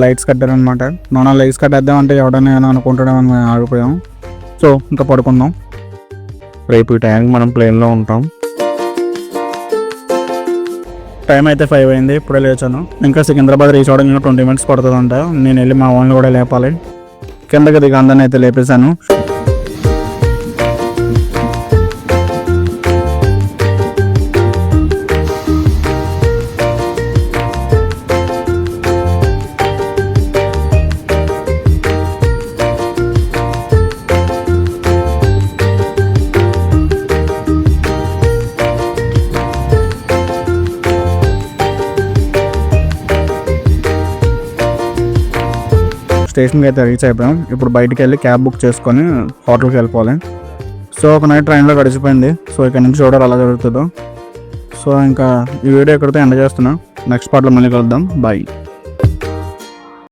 Lights కట్టారనమాట. మనం lights కట్టేద్దామంటే ఎవడన్నా ఏమైనా అనుకుంటాడేమని మేము ఆగిపోయాం. సో ఇంకా పడుకుందాం. రేపు ఈ టైంకి మనం ప్లేన్లో ఉంటాం. టైం అయితే 5 అయింది. ఇప్పుడే లేచాను. ఇంకా సికింద్రాబాద్ రీచ్ అవ్వడం ఇంకా 20 minutes పడుతుందంట. నేను వెళ్ళి మా వాళ్ళని కూడా లేపాలి. కిందకి దిగి అందరిని అయితే లేపేశాను. స్టేషన్కి అయితే రీచ్ అయిపోయాం. ఇప్పుడు బయటికి వెళ్ళి క్యాబ్ బుక్ చేసుకొని హోటల్కి వెళ్ళిపోవాలి. సో ఒక నైట్ ట్రైన్లో గడిచిపోయింది. సో ఇక్కడ నుంచి చూడాలి అలా జరుగుతుందో. సో ఇంకా ఈ వీడియో ఎక్కడితో ఎండ్ చేస్తున్నా. నెక్స్ట్ పార్ట్లో మళ్ళీ కలుద్దాం. బాయ్.